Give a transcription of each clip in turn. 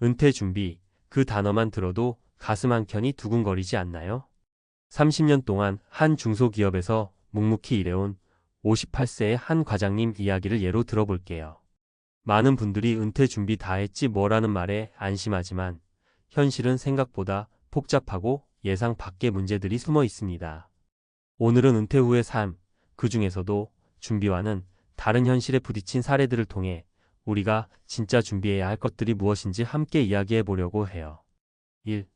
은퇴 준비, 그 단어만 들어도 가슴 한켠이 두근거리지 않나요? 30년 동안 한 중소기업에서 묵묵히 일해온 58세의 한 과장님 이야기를 예로 들어볼게요. 많은 분들이 은퇴 준비 다 했지 뭐라는 말에 안심하지만 현실은 생각보다 복잡하고 예상 밖의 문제들이 숨어 있습니다. 오늘은 은퇴 후의 삶, 그 중에서도 준비와는 다른 현실에 부딪힌 사례들을 통해 우리가 진짜 준비해야 할 것들이 무엇인지 함께 이야기해 보려고 해요. 1.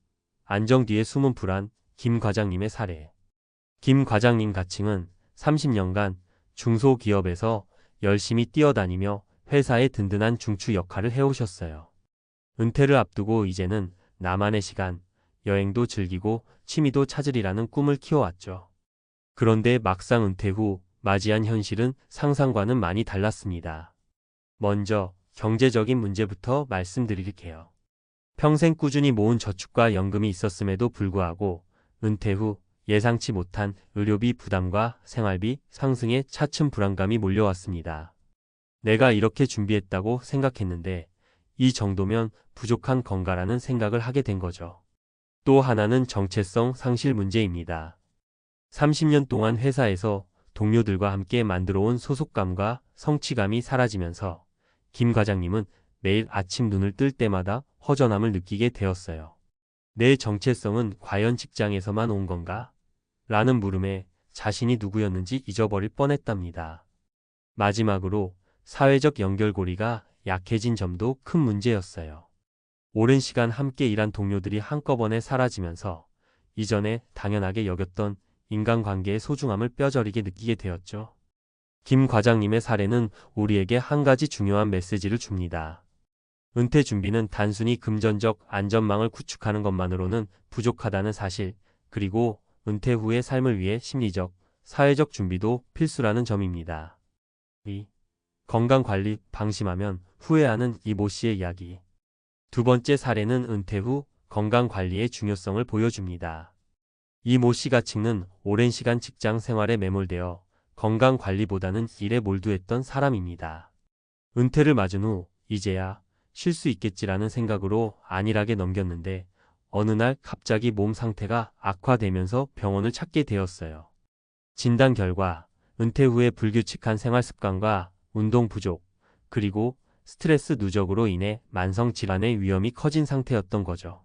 안정 뒤에 숨은 불안, 김 과장님의 사례. 김 과장님 가칭은 30년간 중소기업에서 열심히 뛰어다니며 회사의 든든한 중추 역할을 해오셨어요. 은퇴를 앞두고 이제는 나만의 시간, 여행도 즐기고 취미도 찾으리라는 꿈을 키워왔죠. 그런데 막상 은퇴 후 맞이한 현실은 상상과는 많이 달랐습니다. 먼저 경제적인 문제부터 말씀드릴게요. 평생 꾸준히 모은 저축과 연금이 있었음에도 불구하고 은퇴 후 예상치 못한 의료비 부담과 생활비 상승에 차츰 불안감이 몰려왔습니다. 내가 이렇게 준비했다고 생각했는데 이 정도면 부족한 건가라는 생각을 하게 된 거죠. 또 하나는 정체성 상실 문제입니다. 30년 동안 회사에서 동료들과 함께 만들어온 소속감과 성취감이 사라지면서 김 과장님은 매일 아침 눈을 뜰 때마다 허전함을 느끼게 되었어요. 내 정체성은 과연 직장에서만 온 건가? 라는 물음에 자신이 누구였는지 잊어버릴 뻔했답니다. 마지막으로 사회적 연결고리가 약해진 점도 큰 문제였어요. 오랜 시간 함께 일한 동료들이 한꺼번에 사라지면서 이전에 당연하게 여겼던 인간관계의 소중함을 뼈저리게 느끼게 되었죠. 김 과장님의 사례는 우리에게 한 가지 중요한 메시지를 줍니다. 은퇴 준비는 단순히 금전적 안전망을 구축하는 것만으로는 부족하다는 사실, 그리고 은퇴 후의 삶을 위해 심리적, 사회적 준비도 필수라는 점입니다. 2. 건강관리 방심하면 후회하는 이모 씨의 이야기. 두 번째 사례는 은퇴 후 건강관리의 중요성을 보여줍니다. 이모 씨가 찍는 오랜 시간 직장 생활에 매몰되어 건강관리보다는 일에 몰두했던 사람입니다. 은퇴를 맞은 후 이제야 쉴 수 있겠지라는 생각으로 안일하게 넘겼는데 어느 날 갑자기 몸 상태가 악화되면서 병원을 찾게 되었어요. 진단 결과 은퇴 후에 불규칙한 생활 습관과 운동 부족, 그리고 스트레스 누적으로 인해 만성 질환의 위험이 커진 상태였던 거죠.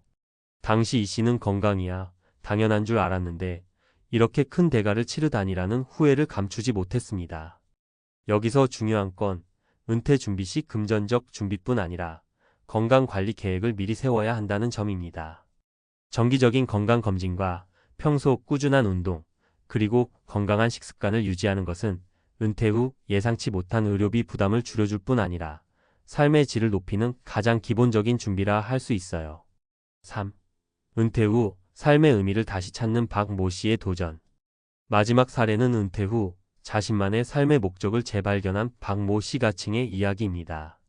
당시 이 씨는 건강이야 당연한 줄 알았는데 이렇게 큰 대가를 치르다니라는 후회를 감추지 못했습니다. 여기서 중요한 건 은퇴 준비 시 금전적 준비뿐 아니라 건강관리 계획을 미리 세워야 한다는 점입니다. 정기적인 건강검진과 평소 꾸준한 운동, 그리고 건강한 식습관을 유지하는 것은 은퇴 후 예상치 못한 의료비 부담을 줄여줄 뿐 아니라 삶의 질을 높이는 가장 기본적인 준비라 할 수 있어요. 3. 은퇴 후 삶의 의미를 다시 찾는 박모 씨의 도전. 마지막 사례는 은퇴 후 자신만의 삶의 목적을 재발견한 박모 씨 가칭의 이야기입니다.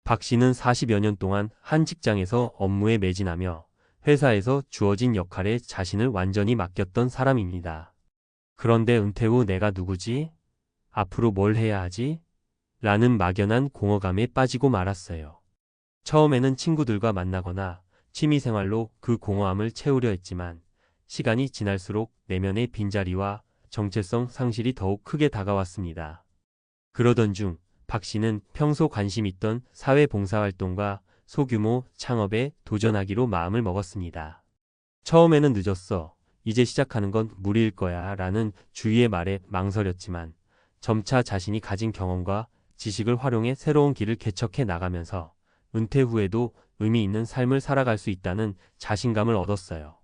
박 씨는 40여 년 동안 한 직장에서 업무에 매진하며 회사에서 주어진 역할에 자신을 완전히 맡겼던 사람입니다. 그런데 은퇴 후 내가 누구지? 앞으로 뭘 해야 하지? 라는 막연한 공허감에 빠지고 말았어요. 처음에는 친구들과 만나거나 취미생활로 그 공허함을 채우려 했지만 시간이 지날수록 내면의 빈자리와 정체성 상실이 더욱 크게 다가왔습니다. 그러던 중 박 씨는 평소 관심 있던 사회봉사활동과 소규모 창업에 도전하기로 마음을 먹었습니다. 처음에는 늦었어. 이제 시작하는 건 무리일 거야 라는 주위의 말에 망설였지만 점차 자신이 가진 경험과 지식을 활용해 새로운 길을 개척해 나가면서 은퇴 후에도 의미 있는 삶을 살아갈 수 있다는 자신감을 얻었어요.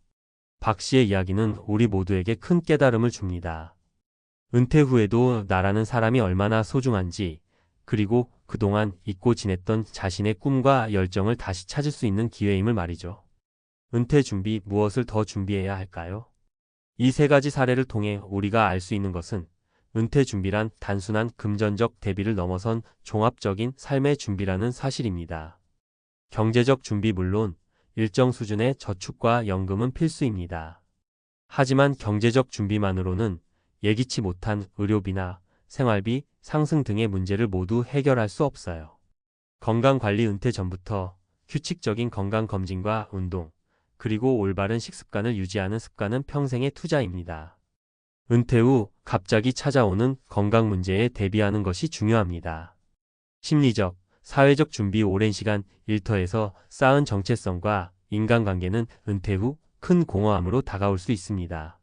박 씨의 이야기는 우리 모두에게 큰 깨달음을 줍니다. 은퇴 후에도 나라는 사람이 얼마나 소중한지, 그리고 그동안 잊고 지냈던 자신의 꿈과 열정을 다시 찾을 수 있는 기회임을 말이죠. 은퇴 준비, 무엇을 더 준비해야 할까요? 이 세 가지 사례를 통해 우리가 알 수 있는 것은 은퇴 준비란 단순한 금전적 대비를 넘어선 종합적인 삶의 준비라는 사실입니다. 경제적 준비 물론 일정 수준의 저축과 연금은 필수입니다. 하지만 경제적 준비만으로는 예기치 못한 의료비나 생활비 상승 등의 문제를 모두 해결할 수 없어요. 건강관리 은퇴 전부터 규칙적인 건강검진과 운동, 그리고 올바른 식습관을 유지하는 습관은 평생의 투자입니다. 은퇴 후 갑자기 찾아오는 건강 문제에 대비하는 것이 중요합니다. 심리적, 사회적 준비 오랜 시간 일터에서 쌓은 정체성과 인간관계는 은퇴 후 큰 공허함으로 다가올 수 있습니다.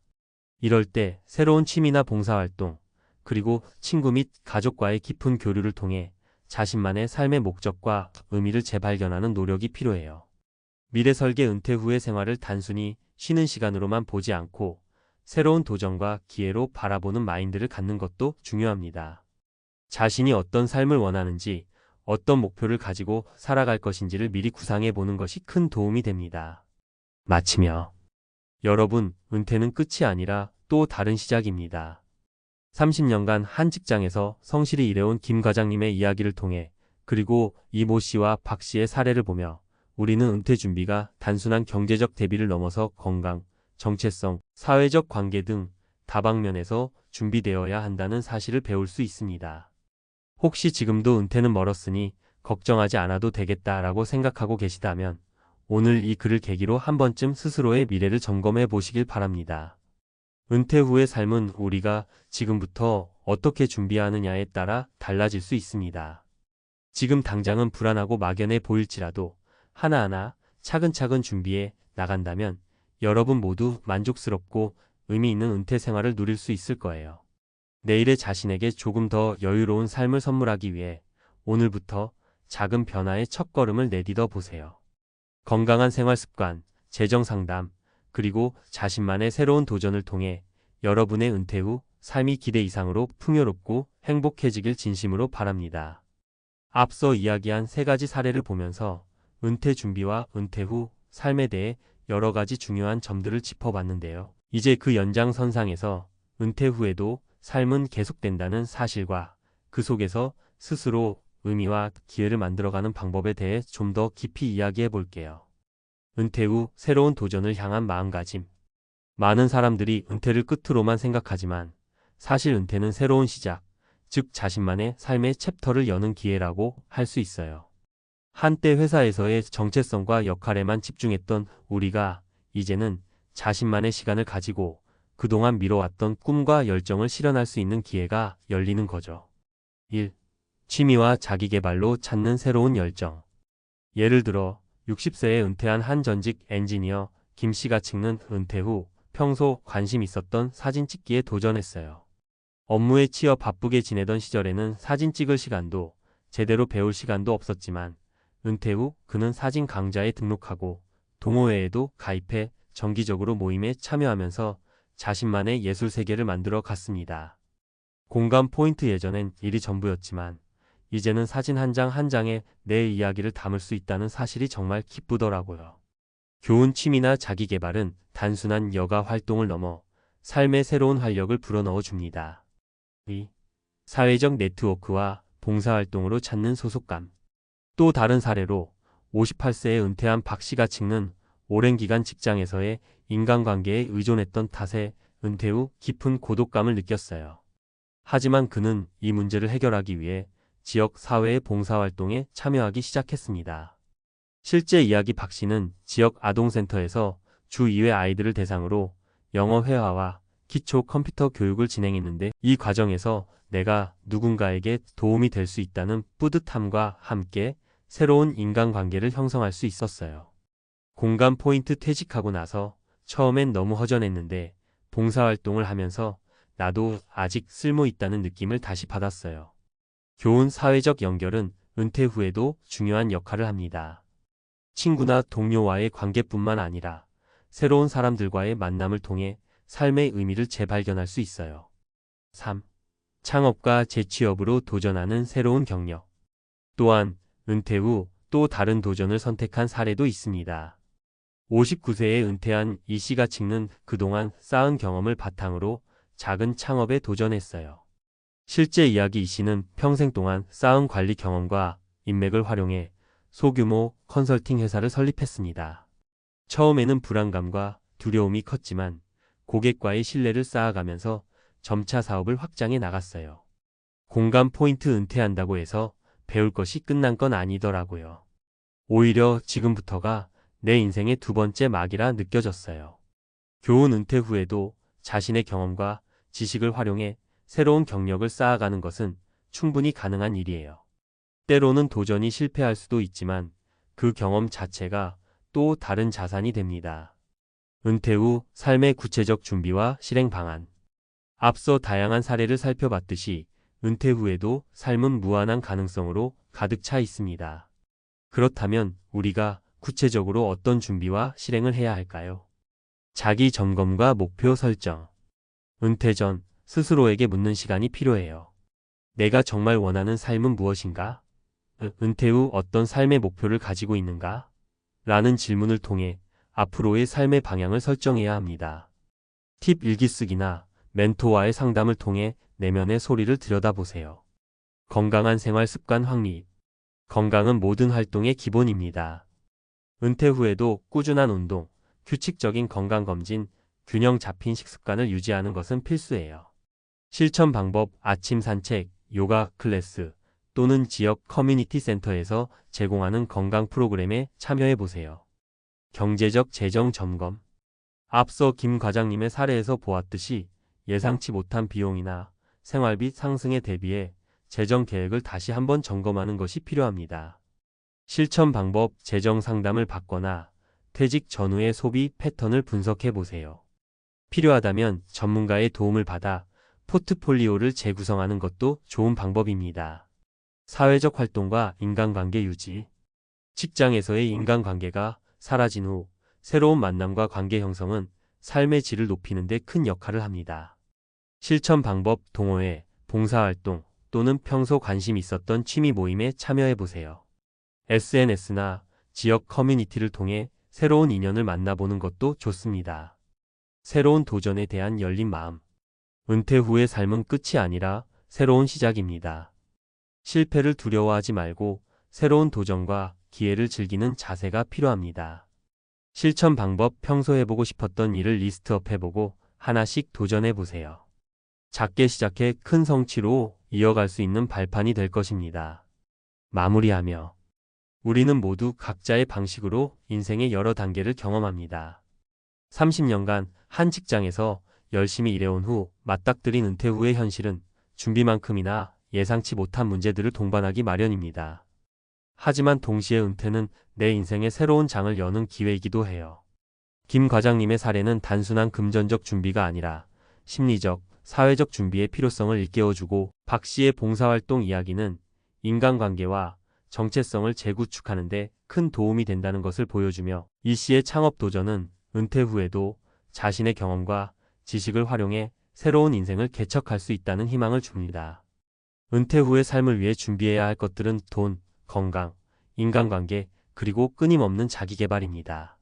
이럴 때 새로운 취미나 봉사활동, 그리고 친구 및 가족과의 깊은 교류를 통해 자신만의 삶의 목적과 의미를 재발견하는 노력이 필요해요. 미래 설계 은퇴 후의 생활을 단순히 쉬는 시간으로만 보지 않고 새로운 도전과 기회로 바라보는 마인드를 갖는 것도 중요합니다. 자신이 어떤 삶을 원하는지, 어떤 목표를 가지고 살아갈 것인지를 미리 구상해 보는 것이 큰 도움이 됩니다. 마치며 여러분, 은퇴는 끝이 아니라 또 다른 시작입니다. 30년간 한 직장에서 성실히 일해온 김 과장님의 이야기를 통해 그리고 이모 씨와 박 씨의 사례를 보며 우리는 은퇴 준비가 단순한 경제적 대비를 넘어서 건강, 정체성, 사회적 관계 등 다방면에서 준비되어야 한다는 사실을 배울 수 있습니다. 혹시 지금도 은퇴는 멀었으니 걱정하지 않아도 되겠다라고 생각하고 계시다면 오늘 이 글을 계기로 한 번쯤 스스로의 미래를 점검해 보시길 바랍니다. 은퇴 후의 삶은 우리가 지금부터 어떻게 준비하느냐에 따라 달라질 수 있습니다. 지금 당장은 불안하고 막연해 보일지라도 하나하나 차근차근 준비해 나간다면 여러분 모두 만족스럽고 의미 있는 은퇴 생활을 누릴 수 있을 거예요. 내일의 자신에게 조금 더 여유로운 삶을 선물하기 위해 오늘부터 작은 변화의 첫걸음을 내딛어 보세요. 건강한 생활 습관, 재정 상담, 그리고 자신만의 새로운 도전을 통해 여러분의 은퇴 후 삶이 기대 이상으로 풍요롭고 행복해지길 진심으로 바랍니다. 앞서 이야기한 세 가지 사례를 보면서 은퇴 준비와 은퇴 후 삶에 대해 여러 가지 중요한 점들을 짚어봤는데요. 이제 그 연장선상에서 은퇴 후에도 삶은 계속된다는 사실과 그 속에서 스스로 의미와 기회를 만들어가는 방법에 대해 좀 더 깊이 이야기해 볼게요. 은퇴 후 새로운 도전을 향한 마음가짐. 많은 사람들이 은퇴를 끝으로만 생각하지만 사실 은퇴는 새로운 시작, 즉 자신만의 삶의 챕터를 여는 기회라고 할 수 있어요. 한때 회사에서의 정체성과 역할에만 집중했던 우리가 이제는 자신만의 시간을 가지고 그동안 미뤄왔던 꿈과 열정을 실현할 수 있는 기회가 열리는 거죠. 1. 취미와 자기계발로 찾는 새로운 열정. 예를 들어 60세에 은퇴한 한 전직 엔지니어 김 씨가 찍는 은퇴 후 평소 관심 있었던 사진 찍기에 도전했어요. 업무에 치여 바쁘게 지내던 시절에는 사진 찍을 시간도 제대로 배울 시간도 없었지만 은퇴 후 그는 사진 강좌에 등록하고 동호회에도 가입해 정기적으로 모임에 참여하면서 자신만의 예술 세계를 만들어 갔습니다. 공감 포인트. 예전엔 일이 전부였지만 이제는 사진 한 장 한 장에 내 이야기를 담을 수 있다는 사실이 정말 기쁘더라고요. 교훈. 취미나 자기계발은 단순한 여가 활동을 넘어 삶의 새로운 활력을 불어넣어 줍니다. 2. 사회적 네트워크와 봉사활동으로 찾는 소속감. 또 다른 사례로 58세에 은퇴한 박 씨가 찍는 오랜 기간 직장에서의 인간관계에 의존했던 탓에 은퇴 후 깊은 고독감을 느꼈어요. 하지만 그는 이 문제를 해결하기 위해 지역 사회의 봉사활동에 참여하기 시작했습니다. 실제 이야기. 박 씨는 지역 아동센터에서 주 2회 아이들을 대상으로 영어 회화와 기초 컴퓨터 교육을 진행했는데 이 과정에서 내가 누군가에게 도움이 될 수 있다는 뿌듯함과 함께 새로운 인간관계를 형성할 수 있었어요. 공감 포인트. 퇴직하고 나서 처음엔 너무 허전했는데 봉사활동을 하면서 나도 아직 쓸모 있다는 느낌을 다시 받았어요. 교훈. 사회적 연결은 은퇴 후에도 중요한 역할을 합니다. 친구나 동료와의 관계뿐만 아니라 새로운 사람들과의 만남을 통해 삶의 의미를 재발견할 수 있어요. 3. 창업과 재취업으로 도전하는 새로운 경력. 또한 은퇴 후 또 다른 도전을 선택한 사례도 있습니다. 59세에 은퇴한 이 씨가 찍는 그동안 쌓은 경험을 바탕으로 작은 창업에 도전했어요. 실제 이야기. 이 씨는 평생 동안 쌓은 관리 경험과 인맥을 활용해 소규모 컨설팅 회사를 설립했습니다. 처음에는 불안감과 두려움이 컸지만 고객과의 신뢰를 쌓아가면서 점차 사업을 확장해 나갔어요. 공감 포인트. 은퇴한다고 해서 배울 것이 끝난 건 아니더라고요. 오히려 지금부터가 내 인생의 두 번째 막이라 느껴졌어요. 교훈 은퇴 후에도 자신의 경험과 지식을 활용해 새로운 경력을 쌓아가는 것은 충분히 가능한 일이에요. 때로는 도전이 실패할 수도 있지만 그 경험 자체가 또 다른 자산이 됩니다. 은퇴 후 삶의 구체적 준비와 실행 방안. 앞서 다양한 사례를 살펴봤듯이 은퇴 후에도 삶은 무한한 가능성으로 가득 차 있습니다. 그렇다면 우리가 구체적으로 어떤 준비와 실행을 해야 할까요? 자기 점검과 목표 설정. 은퇴 전 스스로에게 묻는 시간이 필요해요. 내가 정말 원하는 삶은 무엇인가? 은퇴 후 어떤 삶의 목표를 가지고 있는가? 라는 질문을 통해 앞으로의 삶의 방향을 설정해야 합니다. 팁 일기쓰기나 멘토와의 상담을 통해 내면의 소리를 들여다보세요. 건강한 생활 습관 확립. 건강은 모든 활동의 기본입니다. 은퇴 후에도 꾸준한 운동, 규칙적인 건강검진, 균형 잡힌 식습관을 유지하는 것은 필수예요. 실천 방법, 아침 산책, 요가 클래스 또는 지역 커뮤니티 센터에서 제공하는 건강 프로그램에 참여해 보세요. 경제적 재정 점검. 앞서 김 과장님의 사례에서 보았듯이 예상치 못한 비용이나 생활비 상승에 대비해 재정 계획을 다시 한번 점검하는 것이 필요합니다. 실천 방법, 재정 상담을 받거나 퇴직 전후의 소비 패턴을 분석해 보세요. 필요하다면 전문가의 도움을 받아 포트폴리오를 재구성하는 것도 좋은 방법입니다. 사회적 활동과 인간관계 유지. 직장에서의 인간관계가 사라진 후 새로운 만남과 관계 형성은 삶의 질을 높이는 데 큰 역할을 합니다. 실천 방법, 동호회, 봉사활동 또는 평소 관심 있었던 취미 모임에 참여해 보세요. SNS나 지역 커뮤니티를 통해 새로운 인연을 만나보는 것도 좋습니다. 새로운 도전에 대한 열린 마음. 은퇴 후의 삶은 끝이 아니라 새로운 시작입니다. 실패를 두려워하지 말고 새로운 도전과 기회를 즐기는 자세가 필요합니다. 실천 방법, 평소 해보고 싶었던 일을 리스트업 해보고 하나씩 도전해보세요. 작게 시작해 큰 성취로 이어갈 수 있는 발판이 될 것입니다. 마무리하며 우리는 모두 각자의 방식으로 인생의 여러 단계를 경험합니다. 30년간 한 직장에서 열심히 일해온 후 맞닥뜨린 은퇴 후의 현실은 준비만큼이나 예상치 못한 문제들을 동반하기 마련입니다. 하지만 동시에 은퇴는 내 인생의 새로운 장을 여는 기회이기도 해요. 김 과장님의 사례는 단순한 금전적 준비가 아니라 심리적, 사회적 준비의 필요성을 일깨워주고 박 씨의 봉사활동 이야기는 인간관계와 정체성을 재구축하는 데 큰 도움이 된다는 것을 보여주며 이 씨의 창업 도전은 은퇴 후에도 자신의 경험과 지식을 활용해 새로운 인생을 개척할 수 있다는 희망을 줍니다. 은퇴 후의 삶을 위해 준비해야 할 것들은 돈, 건강, 인간관계, 그리고 끊임없는 자기개발입니다.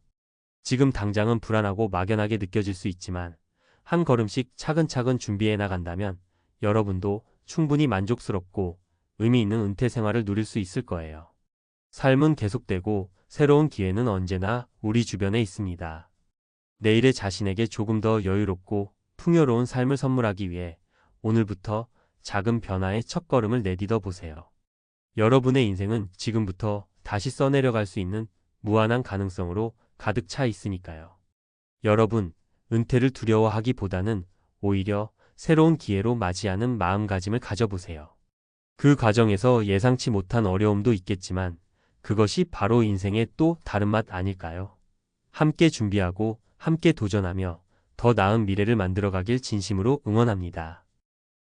지금 당장은 불안하고 막연하게 느껴질 수 있지만 한 걸음씩 차근차근 준비해 나간다면 여러분도 충분히 만족스럽고 의미 있는 은퇴 생활을 누릴 수 있을 거예요. 삶은 계속되고 새로운 기회는 언제나 우리 주변에 있습니다. 내일의 자신에게 조금 더 여유롭고 풍요로운 삶을 선물하기 위해 오늘부터 작은 변화의 첫걸음을 내딛어 보세요. 여러분의 인생은 지금부터 다시 써내려갈 수 있는 무한한 가능성으로 가득 차 있으니까요. 여러분, 은퇴를 두려워하기보다는 오히려 새로운 기회로 맞이하는 마음가짐을 가져보세요. 그 과정에서 예상치 못한 어려움도 있겠지만 그것이 바로 인생의 또 다른 맛 아닐까요? 함께 준비하고 함께 도전하며 더 나은 미래를 만들어가길 진심으로 응원합니다.